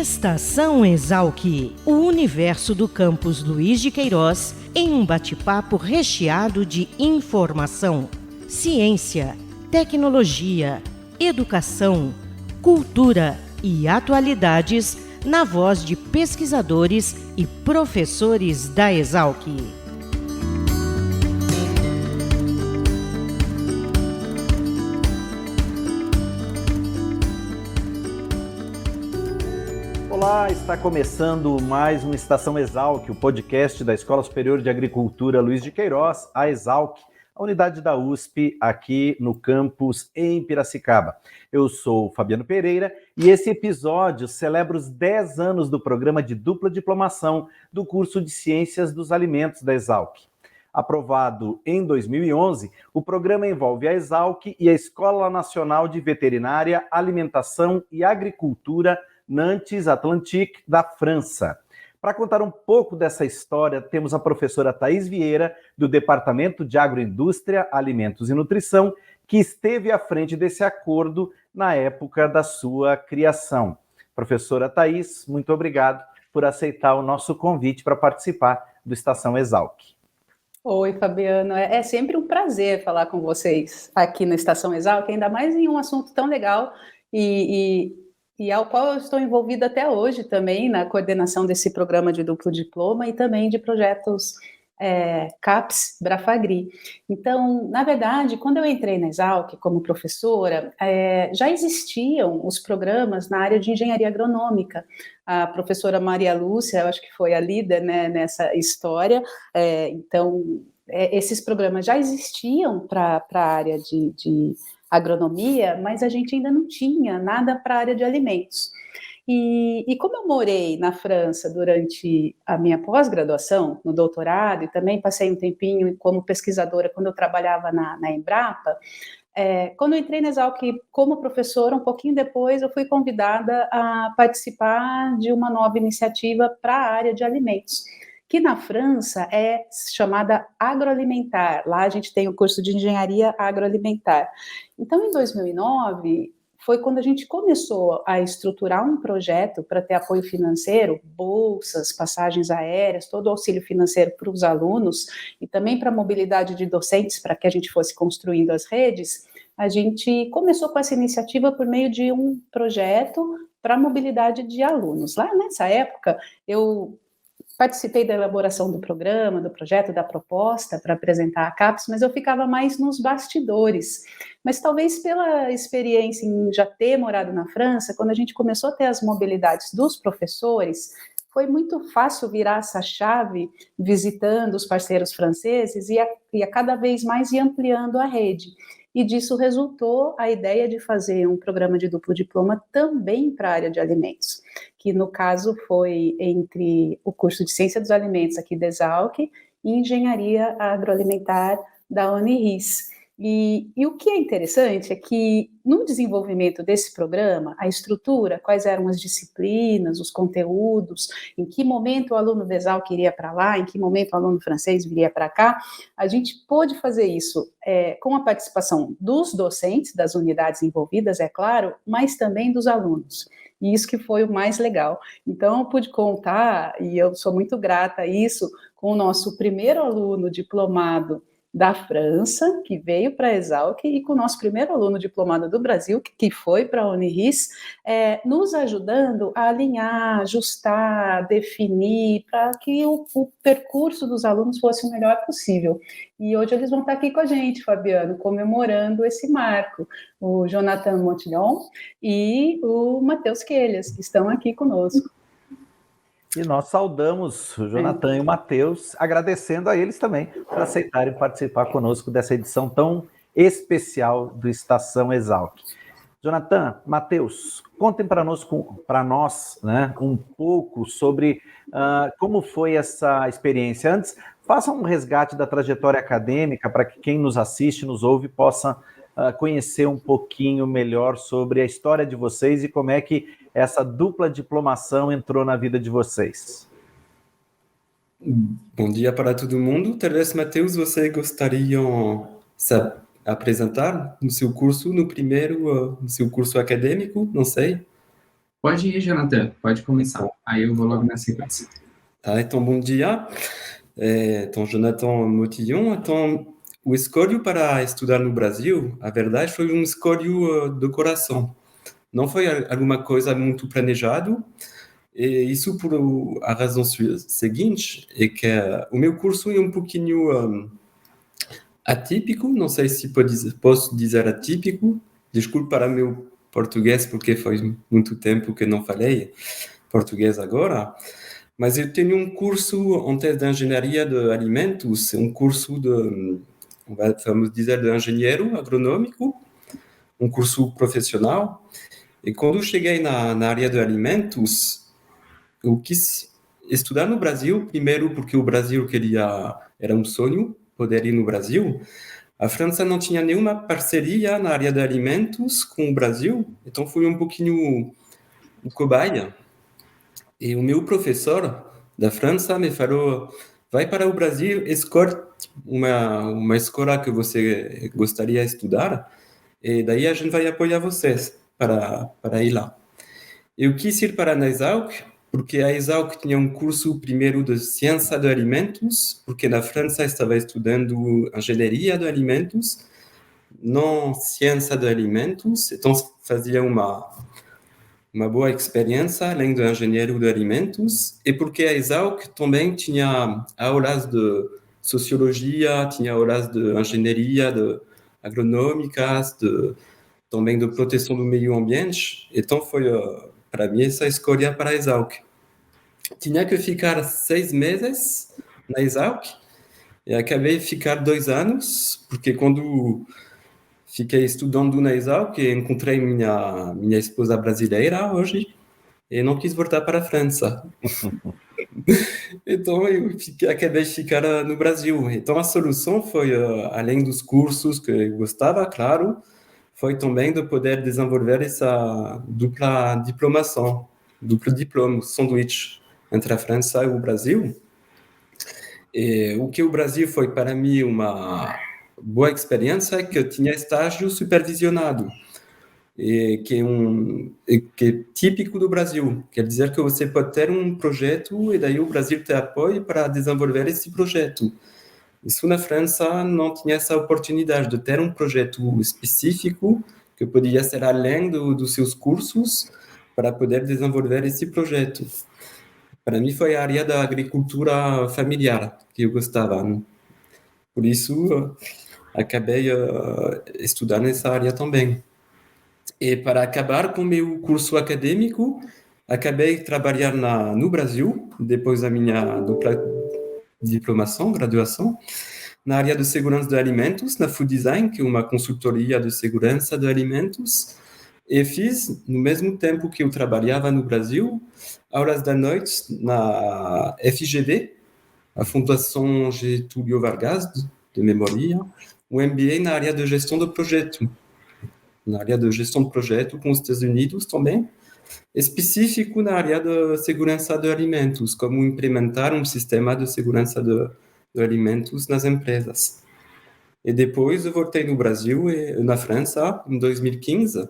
Estação Exalc, o universo do campus Luiz de Queiroz, em um bate-papo recheado de informação, ciência, tecnologia, educação, cultura e atualidades, na voz de pesquisadores e professores da Exalc. Olá, está começando mais uma Estação Exalc, o podcast da Escola Superior de Agricultura Luiz de Queiroz, a Exalc, a unidade da USP aqui no campus em Piracicaba. Eu sou Fabiano Pereira e esse episódio celebra os 10 anos do programa de dupla diplomação do curso de Ciências dos Alimentos da Exalc. Aprovado em 2011, o programa envolve a Exalc e a Escola Nacional de Veterinária, Alimentação e Agricultura Nantes Atlantique, da França. Para contar um pouco dessa história, temos a professora Thaís Vieira, do Departamento de Agroindústria, Alimentos e Nutrição, que esteve à frente desse acordo na época da sua criação. Professora Thaís, muito obrigado por aceitar o nosso convite para participar do Estação Exalc. Oi, Fabiano. É sempre um prazer falar com vocês aqui na Estação Exalc, ainda mais em um assunto tão legal e ao qual eu estou envolvida até hoje também na coordenação desse programa de duplo diploma e também de projetos CAPES, Brafagri. Então, na verdade, quando eu entrei na Exalc como professora, já existiam os programas na área de engenharia agronômica. A professora Maria Lúcia, eu acho que foi a líder, né, nessa história. Esses programas já existiam para a área de agronomia, mas a gente ainda não tinha nada para a área de alimentos. E como eu morei na França durante a minha pós-graduação, no doutorado, e também passei um tempinho como pesquisadora quando eu trabalhava na Embrapa, quando eu entrei na Exalc como professora, um pouquinho depois eu fui convidada a participar de uma nova iniciativa para a área de alimentos, que na França é chamada agroalimentar. Lá a gente tem o curso de engenharia agroalimentar. Então, em 2009, foi quando a gente começou a estruturar um projeto para ter apoio financeiro, bolsas, passagens aéreas, todo o auxílio financeiro para os alunos e também para a mobilidade de docentes, para que a gente fosse construindo as redes. A gente começou com essa iniciativa por meio de um projeto para a mobilidade de alunos. Lá nessa época, eu participei da elaboração do programa, do projeto, da proposta para apresentar a CAPES, mas eu ficava mais nos bastidores. Mas talvez pela experiência em já ter morado na França, quando a gente começou a ter as mobilidades dos professores, foi muito fácil virar essa chave visitando os parceiros franceses e a cada vez mais ir ampliando a rede. E disso resultou a ideia de fazer um programa de duplo diploma também para a área de alimentos, que no caso foi entre o curso de Ciência dos Alimentos aqui da Exalc e Engenharia Agroalimentar da Uniris. E o que é interessante é que no desenvolvimento desse programa, a estrutura, quais eram as disciplinas, os conteúdos, em que momento o aluno da Exalc iria para lá, em que momento o aluno francês viria para cá, a gente pôde fazer isso com a participação dos docentes, das unidades envolvidas, é claro, mas também dos alunos. E isso que foi o mais legal. Então, eu pude contar, e eu sou muito grata a isso, com o nosso primeiro aluno diplomado da França, que veio para a Exalc, e com o nosso primeiro aluno diplomado do Brasil, que foi para a Uniris, nos ajudando a alinhar, ajustar, definir, para que o percurso dos alunos fosse o melhor possível. E hoje eles vão estar aqui com a gente, Fabiano, comemorando esse marco. O Jonathan Montillon e o Matheus Quelhas, que estão aqui conosco. E nós saudamos o Jonathan e o Matheus, agradecendo a eles também por aceitarem participar conosco dessa edição tão especial do Estação Exalc. Jonathan, Matheus, contem para nós, né, um pouco sobre como foi essa experiência. Antes, façam um resgate da trajetória acadêmica para que quem nos assiste, nos ouve, possa conhecer um pouquinho melhor sobre a história de vocês e como é que essa dupla diplomação entrou na vida de vocês. Bom dia para todo mundo. Talvez, Matheus, você gostaria de se apresentar no seu curso, no seu curso acadêmico? Não sei. Pode ir, Jonathan, pode começar. Aí eu vou logo na sequência. Tá, então, bom dia. Então, Jonathan Motillon. Então, o escolho para estudar no Brasil, a verdade, foi um escolho do coração. Não foi alguma coisa muito planejado. E isso por a razão seguinte, é que o meu curso é um pouquinho atípico, não sei se posso dizer atípico, desculpe para meu português, porque faz muito tempo que não falei português agora, mas eu tenho um curso antes de engenharia de alimentos, um curso de, vamos dizer, de engenheiro agronômico, um curso profissional, e quando eu cheguei na área de alimentos, eu quis estudar no Brasil, primeiro porque o Brasil era um sonho, poder ir no Brasil. A França não tinha nenhuma parceria na área de alimentos com o Brasil, então fui um pouquinho um cobaia. E o meu professor da França me falou, vai para o Brasil, escolhe uma escola que você gostaria de estudar, e daí a gente vai apoiar vocês para ir lá. Eu quis ir para a Exalc, porque a Exalc tinha um curso primeiro de ciência de alimentos, porque na França estava estudando engenharia de alimentos, não ciência de alimentos, então fazia uma boa experiência além do engenheiro de alimentos, e porque a Exalc também tinha aulas de sociologia, tinha aulas de engenharia, de agronômicas, também de proteção do meio ambiente, então foi para mim essa escolha para a Exalc. Tinha que ficar 6 meses na Exalc e acabei de ficar 2 anos, porque quando fiquei estudando na Exalc, encontrei minha esposa brasileira hoje e não quis voltar para a França. Então eu acabei de ficar no Brasil. Então a solução foi, além dos cursos que eu gostava, claro, foi também de poder desenvolver essa dupla diplomação, duplo diploma, sanduíche entre a França e o Brasil. E o que o Brasil foi para mim uma boa experiência é que eu tinha estágio supervisionado, que é típico do Brasil. Quer dizer que você pode ter um projeto e daí o Brasil te apoia para desenvolver esse projeto. Isso na França não tinha essa oportunidade de ter um projeto específico que podia ser além dos seus cursos para poder desenvolver esse projeto. Para mim foi a área da agricultura familiar que eu gostava. Né? Por isso, acabei estudando essa área também. E para acabar com o meu curso acadêmico, acabei de trabalhar no Brasil, depois da minha dupla diplomação, graduação, na área de segurança de alimentos, na Food Design, que é uma consultoria de segurança de alimentos, e fiz, no mesmo tempo que eu trabalhava no Brasil, aulas da noite na FGV, a Fundação Getúlio Vargas, de memória, um MBA na área de gestão de projeto, na área de gestão de projeto com os Estados Unidos também, específico na área de segurança de alimentos, como implementar um sistema de segurança de alimentos nas empresas. E depois eu voltei no Brasil e na França, em 2015,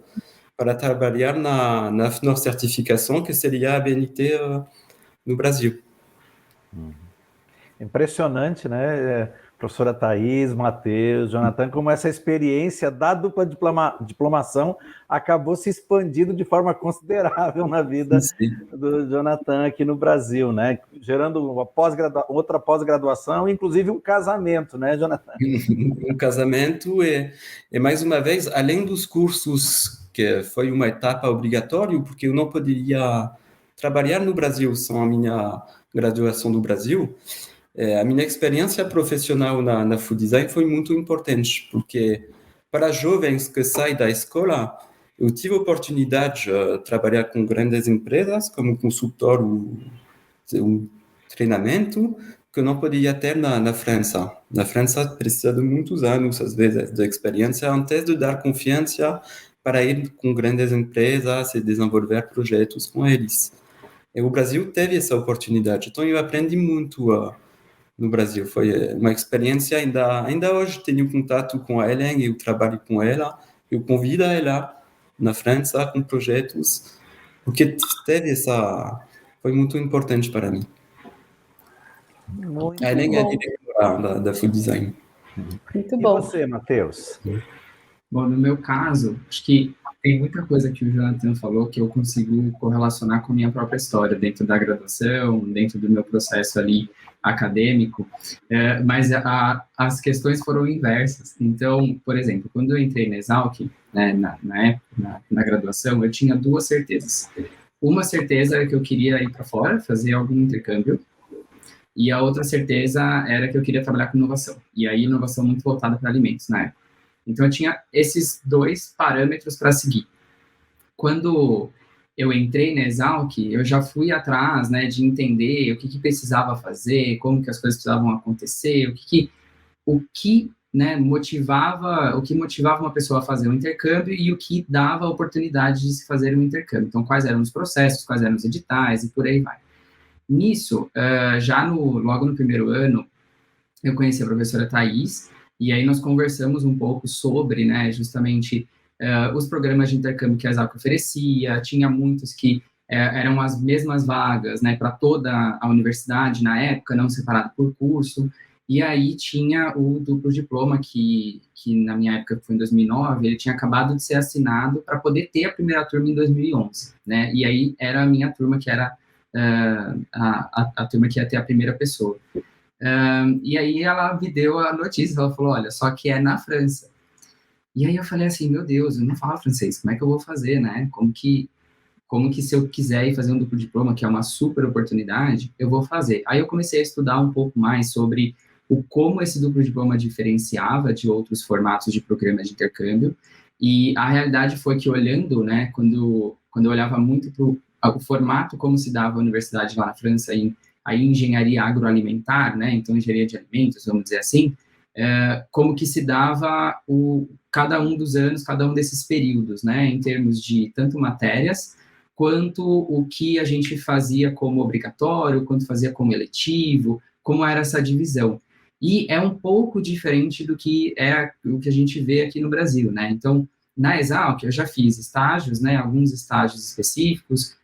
para trabalhar na FNOR certificação, que seria a BNT no Brasil. Impressionante, né? Professora Thaís, Matheus, Jonathan, como essa experiência da dupla diplomação acabou se expandindo de forma considerável na vida do Jonathan aqui no Brasil, né? Gerando outra pós-graduação, inclusive um casamento, né, Jonathan? Um casamento e mais uma vez, além dos cursos, que foi uma etapa obrigatória, porque eu não poderia trabalhar no Brasil sem a minha graduação do Brasil. A minha experiência profissional na Food Design foi muito importante, porque para jovens que saem da escola, eu tive a oportunidade de trabalhar com grandes empresas, como consultor ou um treinamento, que eu não podia ter na França. Na França, precisa de muitos anos, às vezes, de experiência, antes de dar confiança para ir com grandes empresas e desenvolver projetos com eles. E o Brasil teve essa oportunidade, então eu aprendi muito no Brasil. Foi uma experiência, ainda hoje tenho contato com a Helen, eu trabalho com ela, eu convido ela na França com projetos, porque foi muito importante para mim. Muito Além da bom. diretora da Food Design. Muito E bom. você, Matheus? Bom, no meu caso, acho que tem muita coisa que o Jonathan falou que eu consigo correlacionar com a minha própria história, dentro da graduação, dentro do meu processo ali acadêmico, mas as questões foram inversas. Então, por exemplo, quando eu entrei na Exalc, né, na época, na graduação, eu tinha duas certezas. Uma certeza era que eu queria ir para fora, fazer algum intercâmbio, e a outra certeza era que eu queria trabalhar com inovação. E aí, inovação muito voltada para alimentos na época. Então, eu tinha esses dois parâmetros para seguir. Quando eu entrei na Exalc, eu já fui atrás, né, de entender o que precisava fazer, como que as coisas precisavam acontecer, o que motivava uma pessoa a fazer um intercâmbio e o que dava a oportunidade de se fazer um intercâmbio. Então, quais eram os processos, quais eram os editais e por aí vai. Nisso, logo no primeiro ano, eu conheci a professora Thais, e aí nós conversamos um pouco sobre, né, justamente os programas de intercâmbio que a Exalc oferecia. Tinha muitos que eram as mesmas vagas, né, para toda a universidade na época, não separado por curso, e aí tinha o duplo diploma, que na minha época, que foi em 2009, ele tinha acabado de ser assinado para poder ter a primeira turma em 2011, né, e aí era a minha turma que era a turma que ia ter a primeira pessoa. E aí ela me deu a notícia, ela falou, olha, só que é na França. E aí eu falei assim, meu Deus, eu não falo francês, como é que eu vou fazer, né? Como que se eu quiser ir fazer um duplo diploma, que é uma super oportunidade, eu vou fazer. Aí eu comecei a estudar um pouco mais sobre como esse duplo diploma diferenciava de outros formatos de programa de intercâmbio, e a realidade foi que olhando, né, quando eu olhava muito para o formato como se dava a universidade lá na França, a engenharia agroalimentar, né, então engenharia de alimentos, vamos dizer assim, como que se dava cada um dos anos, cada um desses períodos, né, em termos de tanto matérias, quanto o que a gente fazia como obrigatório, quanto fazia como eletivo, como era essa divisão. E é um pouco diferente do que o que a gente vê aqui no Brasil, né, então, na Exalc, eu já fiz estágios, né, alguns estágios específicos,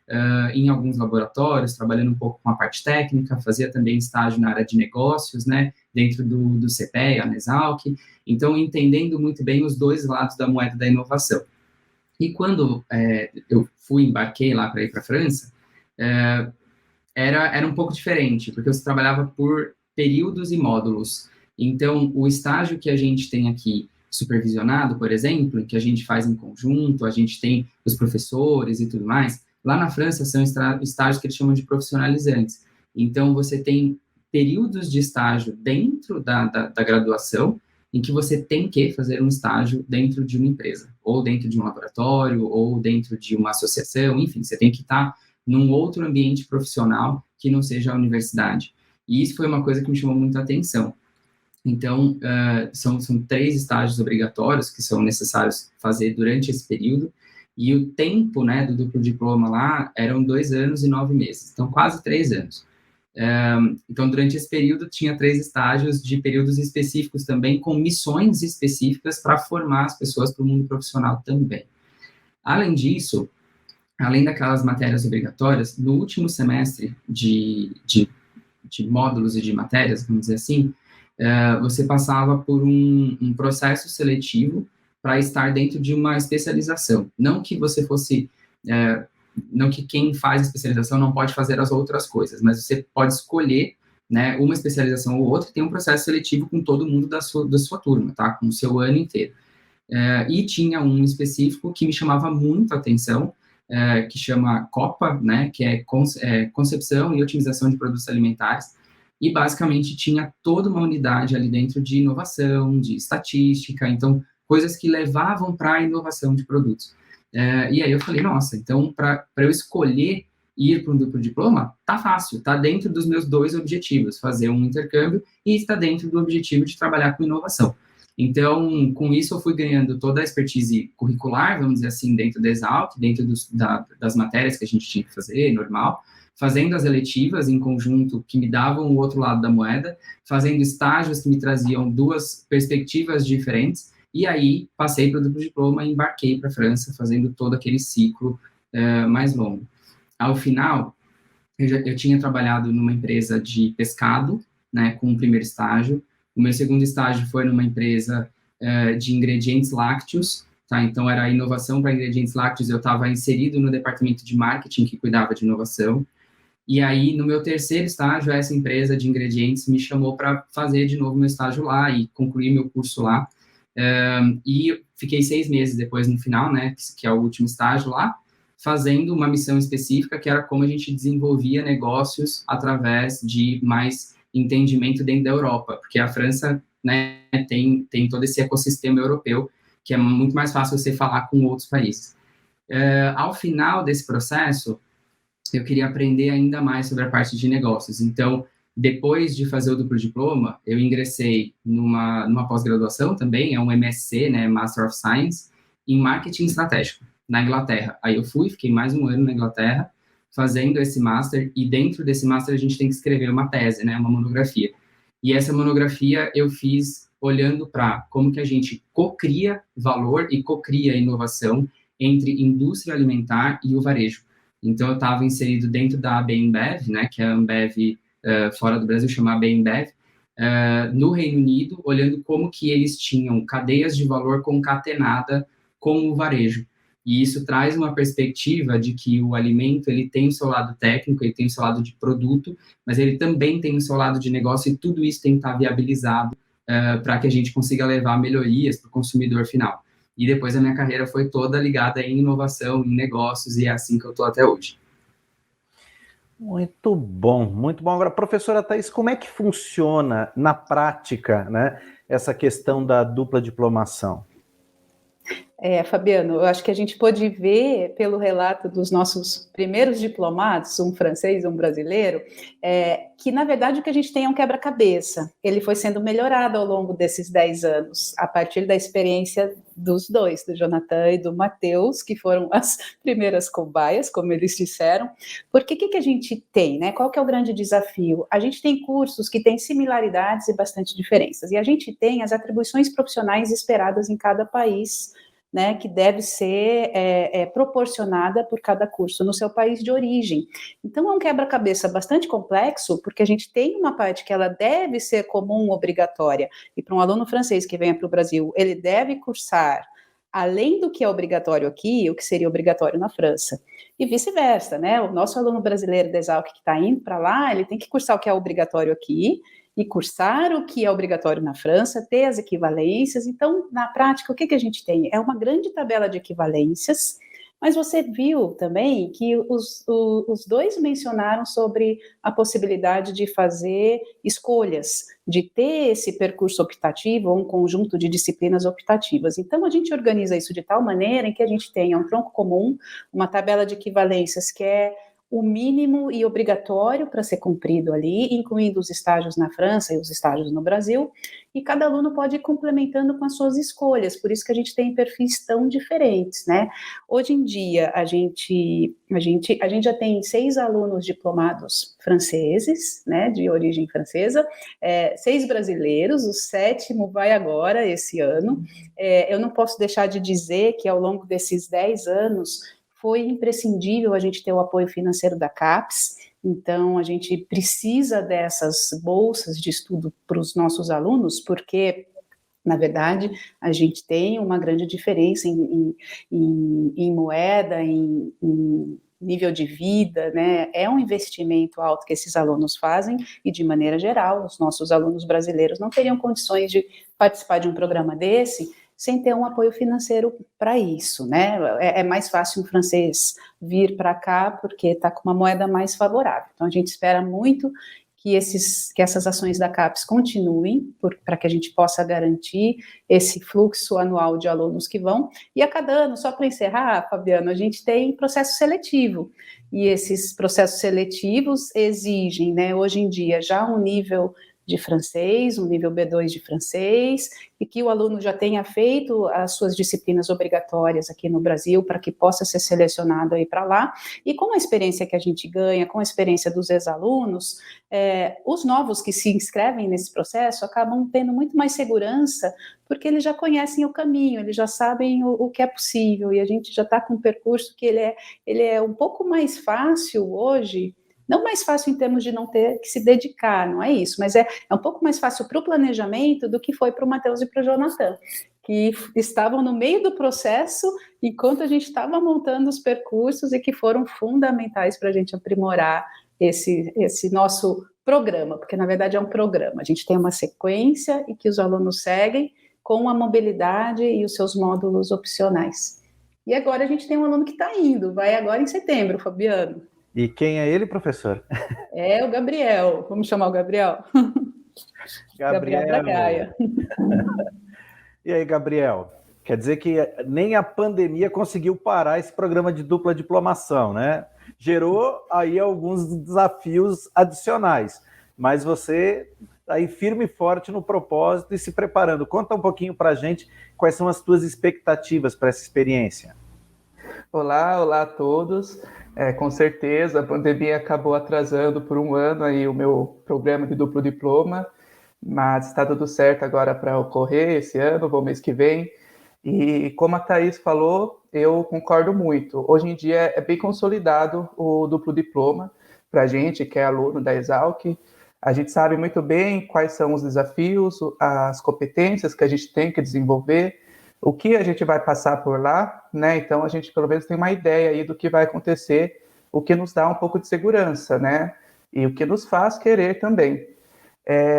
em alguns laboratórios, trabalhando um pouco com a parte técnica, fazia também estágio na área de negócios, né, dentro do CPEA, na Exalc, então entendendo muito bem os dois lados da moeda da inovação. E quando eu embarquei lá para ir para a França, era um pouco diferente, porque você trabalhava por períodos e módulos. Então, o estágio que a gente tem aqui, supervisionado, por exemplo, que a gente faz em conjunto, a gente tem os professores e tudo mais, lá na França são estágios que eles chamam de profissionalizantes. Então, você tem períodos de estágio dentro da graduação, em que você tem que fazer um estágio dentro de uma empresa, ou dentro de um laboratório, ou dentro de uma associação, enfim, você tem que estar num outro ambiente profissional que não seja a universidade. E isso foi uma coisa que me chamou muita atenção. Então, são 3 estágios obrigatórios que são necessários fazer durante esse período, e o tempo, né, do duplo diploma lá eram 2 anos e 9 meses, então quase 3 anos. Então, durante esse período, tinha 3 estágios de períodos específicos também, com missões específicas para formar as pessoas para o mundo profissional também. Além disso, além daquelas matérias obrigatórias, no último semestre de módulos e de matérias, vamos dizer assim, você passava por um processo seletivo para estar dentro de uma especialização. Não que você fosse... não que quem faz especialização não pode fazer as outras coisas, mas você pode escolher, né, uma especialização ou outra, e tem um processo seletivo com todo mundo da sua turma, tá? Com o seu ano inteiro. E tinha um específico que me chamava muito a atenção, que chama COPA, né, que é Concepção e Otimização de Produtos Alimentares, e basicamente tinha toda uma unidade ali dentro de inovação, de estatística, então coisas que levavam para a inovação de produtos. E aí eu falei, nossa, então para eu escolher ir para um duplo diploma, tá fácil, tá dentro dos meus 2 objetivos, fazer um intercâmbio e está dentro do objetivo de trabalhar com inovação. Então, com isso eu fui ganhando toda a expertise curricular, vamos dizer assim, dentro da Exalc, dentro das matérias que a gente tinha que fazer, normal, fazendo as eletivas em conjunto, que me davam o outro lado da moeda, fazendo estágios que me traziam 2 perspectivas diferentes, e aí passei para o duplo diploma e embarquei para a França, fazendo todo aquele ciclo mais longo. Ao final, eu tinha trabalhado numa empresa de pescado, né, com o primeiro estágio. O meu segundo estágio foi numa empresa de ingredientes lácteos, tá? Então, era inovação para ingredientes lácteos. Eu estava inserido no departamento de marketing que cuidava de inovação. E aí, no meu terceiro estágio, essa empresa de ingredientes me chamou para fazer de novo meu estágio lá e concluir meu curso lá. E fiquei 6 meses depois no final, né, que é o último estágio lá, fazendo uma missão específica, que era como a gente desenvolvia negócios através de mais entendimento dentro da Europa, porque a França, né, tem todo esse ecossistema europeu, que é muito mais fácil você falar com outros países. Ao final desse processo, eu queria aprender ainda mais sobre a parte de negócios. Então, depois de fazer o duplo diploma, eu ingressei numa pós-graduação também, é um MSc, né, Master of Science, em Marketing Estratégico, na Inglaterra. Aí eu fiquei mais um ano na Inglaterra, fazendo esse Master, e dentro desse Master a gente tem que escrever uma tese, né, uma monografia. E essa monografia eu fiz olhando para como que a gente cocria valor e cocria inovação entre indústria alimentar e o varejo. Então, eu estava inserido dentro da AB InBev, né, que é a Ambev fora do Brasil, chama AB InBev, no Reino Unido, olhando como que eles tinham cadeias de valor concatenada com o varejo. E isso traz uma perspectiva de que o alimento, ele tem o seu lado técnico, ele tem o seu lado de produto, mas ele também tem o seu lado de negócio, e tudo isso tem que estar viabilizado para que a gente consiga levar melhorias para o consumidor final. E depois a minha carreira foi toda ligada em inovação, em negócios, e é assim que eu estou até hoje. Muito bom, muito bom. Agora, professora Thaís, como é que funciona na prática, né, essa questão da dupla diplomação? Fabiano, eu acho que a gente pôde ver pelo relato dos nossos primeiros diplomados, um francês e um brasileiro, que, na verdade, o que a gente tem é um quebra-cabeça. Ele foi sendo melhorado ao longo desses 10 anos, a partir da experiência dos dois, do Jonathan e do Matheus, que foram as primeiras cobaias, como eles disseram. Porque o que a gente tem, né? Qual que é o grande desafio? A gente tem cursos que têm similaridades e bastante diferenças, e a gente tem as atribuições profissionais esperadas em cada país, né, que deve ser proporcionada por cada curso no seu país de origem. Então, é um quebra-cabeça bastante complexo, porque a gente tem uma parte que ela deve ser comum, obrigatória, e para um aluno francês que venha para o Brasil, ele deve cursar, além do que é obrigatório aqui, o que seria obrigatório na França. E vice-versa, né? O nosso aluno brasileiro da Exalc que está indo para lá, ele tem que cursar o que é obrigatório aqui, e cursar o que é obrigatório na França, ter as equivalências. Então, na prática, o que a gente tem? É uma grande tabela de equivalências, mas você viu também que os dois mencionaram sobre a possibilidade de fazer escolhas, de ter esse percurso optativo ou um conjunto de disciplinas optativas. Então, a gente organiza isso de tal maneira em que a gente tenha um tronco comum, uma tabela de equivalências que é o mínimo e obrigatório para ser cumprido ali, incluindo os estágios na França e os estágios no Brasil, e cada aluno pode ir complementando com as suas escolhas, por isso que a gente tem perfis tão diferentes, né? Hoje em dia, a gente já tem 6 alunos diplomados franceses, né, de origem francesa, 6 brasileiros, o 7º vai agora, esse ano. Eu não posso deixar de dizer que ao longo desses 10 anos, foi imprescindível a gente ter o apoio financeiro da CAPES, então a gente precisa dessas bolsas de estudo para os nossos alunos, porque, na verdade, a gente tem uma grande diferença em moeda, em nível de vida, né? É um investimento alto que esses alunos fazem, e, de maneira geral, os nossos alunos brasileiros não teriam condições de participar de um programa desse sem ter um apoio financeiro para isso, né? É mais fácil um francês vir para cá porque está com uma moeda mais favorável. Então, a gente espera muito que essas ações da CAPES continuem, para que a gente possa garantir esse fluxo anual de alunos que vão. E a cada ano, só para encerrar, Fabiano, a gente tem processo seletivo. E esses processos seletivos exigem, né, hoje em dia, já um nível de francês, um nível B2 de francês, e que o aluno já tenha feito as suas disciplinas obrigatórias aqui no Brasil, para que possa ser selecionado aí para lá, e com a experiência que a gente ganha, com a experiência dos ex-alunos, os novos que se inscrevem nesse processo acabam tendo muito mais segurança, porque eles já conhecem o caminho, eles já sabem o que é possível, e a gente já está com um percurso que ele é um pouco mais fácil hoje, não mais fácil em termos de não ter que se dedicar, não é isso, mas é um pouco mais fácil para o planejamento do que foi para o Matheus e para o Jonathan, que estavam no meio do processo enquanto a gente estava montando os percursos e que foram fundamentais para a gente aprimorar esse nosso programa, porque na verdade é um programa, a gente tem uma sequência e que os alunos seguem com a mobilidade e os seus módulos opcionais. E agora a gente tem um aluno que está indo, vai agora em setembro, Fabiano. E quem é ele, professor? É o Gabriel. Vamos chamar o Gabriel? Gabriel Bragaia. E aí, Gabriel? Quer dizer que nem a pandemia conseguiu parar esse programa de dupla diplomação, né? Gerou aí alguns desafios adicionais, mas você aí firme e forte no propósito e se preparando. Conta um pouquinho para a gente quais são as tuas expectativas para essa experiência. Olá a todos. Com certeza, a pandemia acabou atrasando por um ano aí o meu programa de duplo diploma, mas está tudo certo agora para ocorrer esse ano, vou mês que vem. E como a Thaís falou, eu concordo muito. Hoje em dia é bem consolidado o duplo diploma para a gente que é aluno da Exalc. A gente sabe muito bem quais são os desafios, as competências que a gente tem que desenvolver, o que a gente vai passar por lá, né? Então a gente pelo menos tem uma ideia aí do que vai acontecer, o que nos dá um pouco de segurança, né? E o que nos faz querer também.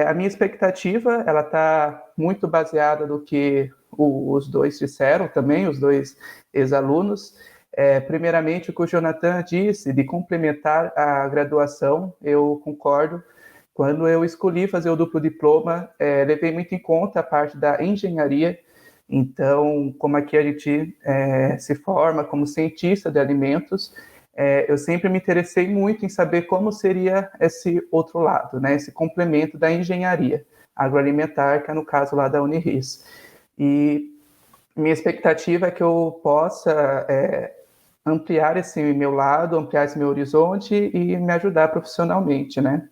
A minha expectativa, ela está muito baseada no que os dois disseram também, os dois ex-alunos. Primeiramente, o que o Jonathan disse de complementar a graduação, eu concordo. Quando eu escolhi fazer o duplo diploma, levei muito em conta a parte da engenharia. Então, como aqui a gente se forma como cientista de alimentos, eu sempre me interessei muito em saber como seria esse outro lado, né? Esse complemento da engenharia agroalimentar, que é no caso lá da Uniris. E minha expectativa é que eu possa ampliar esse meu lado, ampliar esse meu horizonte e me ajudar profissionalmente, né?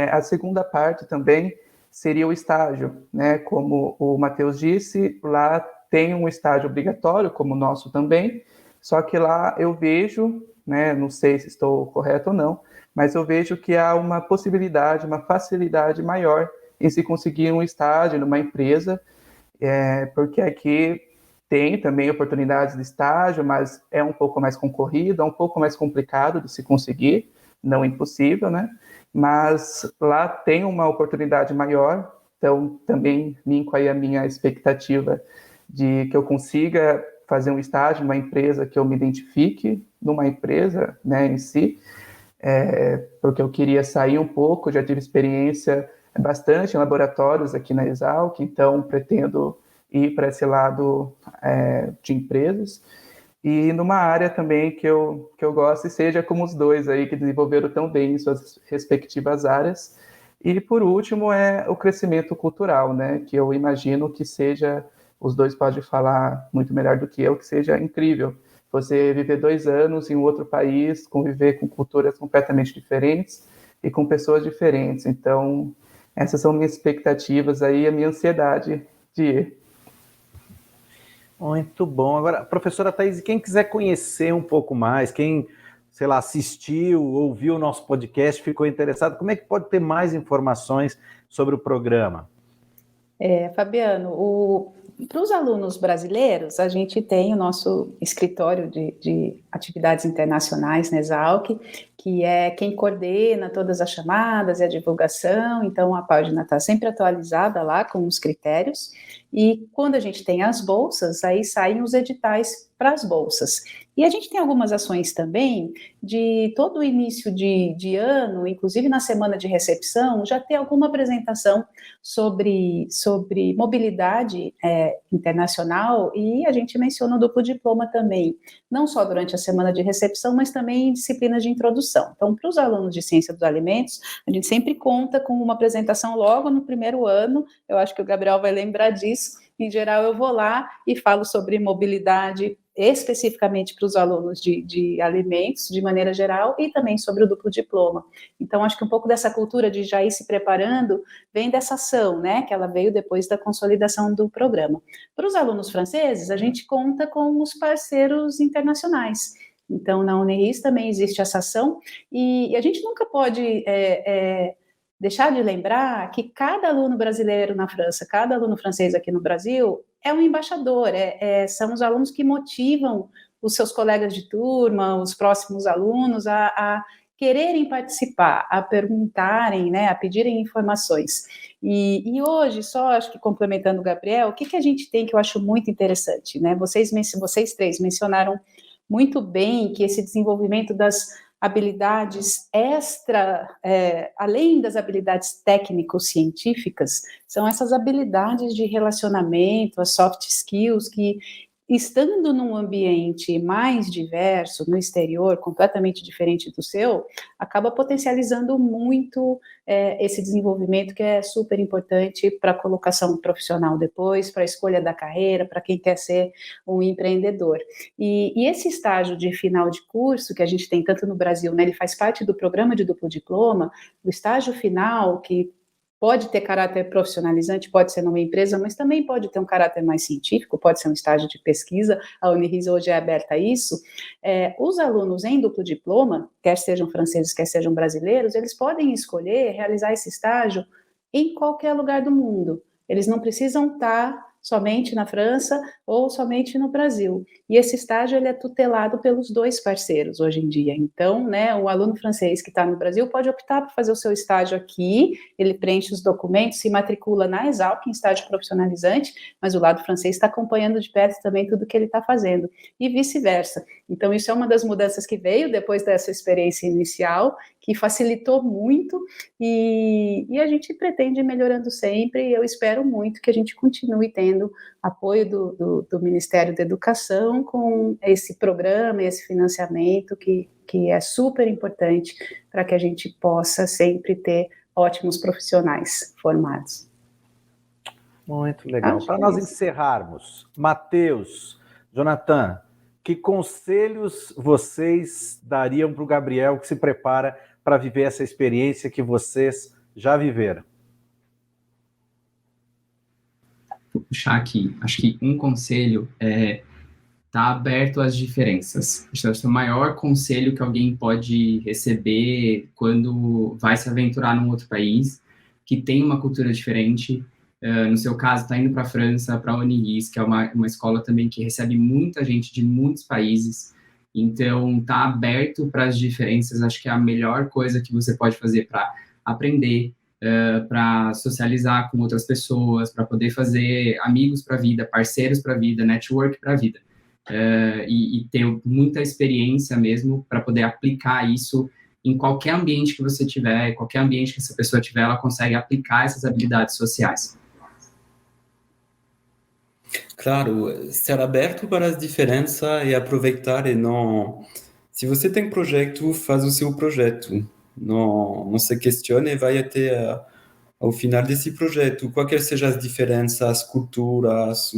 A segunda parte também seria o estágio, né? Como o Matheus disse, lá tem um estágio obrigatório, como o nosso também, só que lá eu vejo, né? Não sei se estou correto ou não, mas eu vejo que há uma possibilidade, uma facilidade maior em se conseguir um estágio numa empresa, porque aqui tem também oportunidades de estágio, mas é um pouco mais concorrido, é um pouco mais complicado de se conseguir, não impossível, né? Mas lá tem uma oportunidade maior, então também linko aí a minha expectativa de que eu consiga fazer um estágio numa empresa que eu me identifique, numa empresa, né, em si, porque eu queria sair um pouco, já tive experiência bastante em laboratórios aqui na Exalc, então pretendo ir para esse lado de empresas, e numa área também que eu gosto, e seja como os dois aí que desenvolveram tão bem em suas respectivas áreas. E por último é o crescimento cultural, né? Que eu imagino que seja, os dois podem falar muito melhor do que eu, que seja incrível. Você viver 2 anos em um outro país, conviver com culturas completamente diferentes e com pessoas diferentes. Então, essas são minhas expectativas aí, a minha ansiedade de ir. Muito bom. Agora, professora Thaís, quem quiser conhecer um pouco mais, quem, sei lá, assistiu, ouviu o nosso podcast, ficou interessado, como é que pode ter mais informações sobre o programa? Fabiano, para os alunos brasileiros, a gente tem o nosso escritório de atividades internacionais na Exalc, que é quem coordena todas as chamadas e a divulgação, então a página está sempre atualizada lá com os critérios, e quando a gente tem as bolsas, aí saem os editais para as bolsas. E a gente tem algumas ações também de todo o início de ano, inclusive na semana de recepção, já ter alguma apresentação sobre mobilidade internacional, e a gente menciona o duplo diploma também, não só durante a semana de recepção, mas também em disciplinas de introdução. introdução. Então, para os alunos de Ciência dos Alimentos, a gente sempre conta com uma apresentação logo no primeiro ano, eu acho que o Gabriel vai lembrar disso. Em geral, eu vou lá e falo sobre mobilidade, especificamente para os alunos de alimentos, de maneira geral, e também sobre o duplo diploma. Então, acho que um pouco dessa cultura de já ir se preparando vem dessa ação, né, que ela veio depois da consolidação do programa. Para os alunos franceses, a gente conta com os parceiros internacionais. Então, na Uniris também existe essa ação, e a gente nunca pode deixar de lembrar que cada aluno brasileiro na França, cada aluno francês aqui no Brasil, é um embaixador, são os alunos que motivam os seus colegas de turma, os próximos alunos a quererem participar, a perguntarem, né, a pedirem informações. E hoje, só acho que complementando o Gabriel, o que a gente tem que eu acho muito interessante, né? Vocês três mencionaram muito bem que esse desenvolvimento das habilidades além das habilidades técnico-científicas, são essas habilidades de relacionamento, as soft skills, que, estando num ambiente mais diverso, no exterior, completamente diferente do seu, acaba potencializando muito esse desenvolvimento que é super importante para a colocação profissional depois, para a escolha da carreira, para quem quer ser um empreendedor. E esse estágio de final de curso, que a gente tem tanto no Brasil, né, ele faz parte do programa de duplo diploma, o estágio final, que pode ter caráter profissionalizante, pode ser numa empresa, mas também pode ter um caráter mais científico, pode ser um estágio de pesquisa, a Uniris hoje é aberta a isso. Os alunos em duplo diploma, quer sejam franceses, quer sejam brasileiros, eles podem escolher realizar esse estágio em qualquer lugar do mundo. Eles não precisam estar somente na França ou somente no Brasil. E esse estágio ele é tutelado pelos dois parceiros hoje em dia. Então, né, o aluno francês que está no Brasil pode optar por fazer o seu estágio aqui, ele preenche os documentos, se matricula na Exalc em estágio profissionalizante, mas o lado francês está acompanhando de perto também tudo que ele está fazendo, e vice-versa. Então, isso é uma das mudanças que veio depois dessa experiência inicial, que facilitou muito, e a gente pretende ir melhorando sempre, e eu espero muito que a gente continue tendo apoio do Ministério da Educação com esse programa, esse financiamento que é super importante para que a gente possa sempre ter ótimos profissionais formados. Muito legal. Para nós encerrarmos, Matheus, Jonathan, que conselhos vocês dariam para o Gabriel que se prepara para viver essa experiência que vocês já viveram? Vou puxar aqui. Acho que um conselho é estar aberto às diferenças. Acho que é o maior conselho que alguém pode receber quando vai se aventurar num outro país, que tem uma cultura diferente. No seu caso, está indo para a França, para a Uniris, que é uma escola também que recebe muita gente de muitos países. Então, estar aberto para as diferenças, acho que é a melhor coisa que você pode fazer para aprender, para socializar com outras pessoas, para poder fazer amigos para a vida, parceiros para a vida, network para a vida. E ter muita experiência mesmo para poder aplicar isso em qualquer ambiente que você tiver, qualquer ambiente que essa pessoa tiver, ela consegue aplicar essas habilidades sociais. Claro, ser aberto para as diferenças e aproveitar e não... Se você tem projeto, faz o seu projeto. Não se questione, vai até ao final desse projeto. Qualquer sejam as diferenças, as culturas,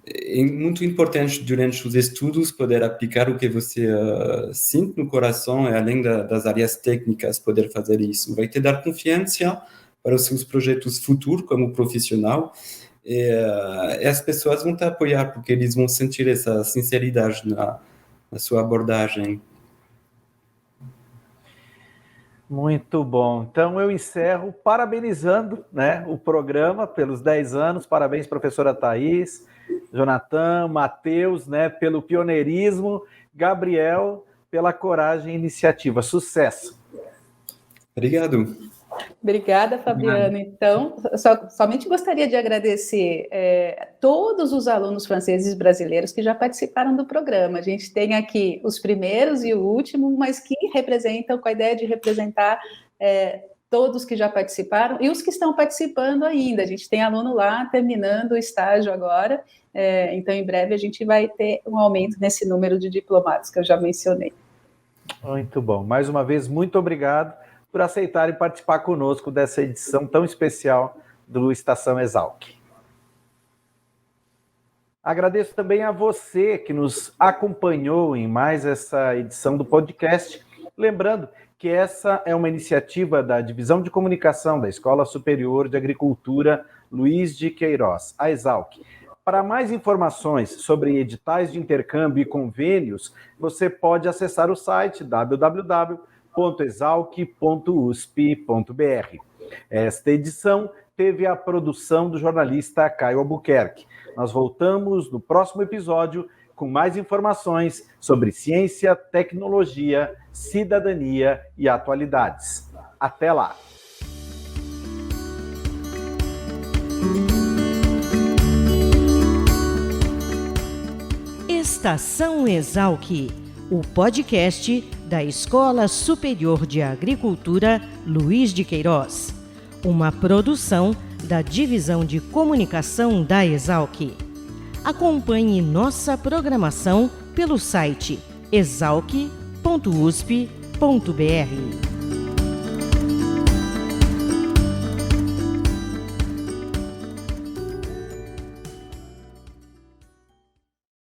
é muito importante durante os estudos poder aplicar o que você sente no coração e além das áreas técnicas poder fazer isso. Vai te dar confiança para os seus projetos futuros como profissional e as pessoas vão te apoiar porque eles vão sentir essa sinceridade na sua abordagem. Muito bom. Então eu encerro parabenizando, né, o programa pelos 10 anos. Parabéns, professora Thaís, Jonathan, Matheus, né, pelo pioneirismo, Gabriel, pela coragem e iniciativa. Sucesso. Obrigado. Obrigada, Fabiano. Então, somente gostaria de agradecer todos os alunos franceses brasileiros que já participaram do programa. A gente tem aqui os primeiros e o último, mas que representam, com a ideia de representar todos que já participaram e os que estão participando ainda. A gente tem aluno lá terminando o estágio agora, então em breve a gente vai ter um aumento nesse número de diplomados que eu já mencionei. Muito bom. Mais uma vez, muito obrigado por aceitarem participar conosco dessa edição tão especial do Estação Exalc. Agradeço também a você que nos acompanhou em mais essa edição do podcast. Lembrando que essa é uma iniciativa da Divisão de Comunicação da Escola Superior de Agricultura Luiz de Queiroz, a Exalc. Para mais informações sobre editais de intercâmbio e convênios, você pode acessar o site www.exalc.usp.br. Esta edição teve a produção do jornalista Caio Albuquerque. Nós voltamos no próximo episódio com mais informações sobre ciência, tecnologia, cidadania e atualidades. Até lá! Estação Exalc, o podcast da Escola Superior de Agricultura Luiz de Queiroz, uma produção da Divisão de Comunicação da Exalc. Acompanhe nossa programação pelo site exalc.usp.br.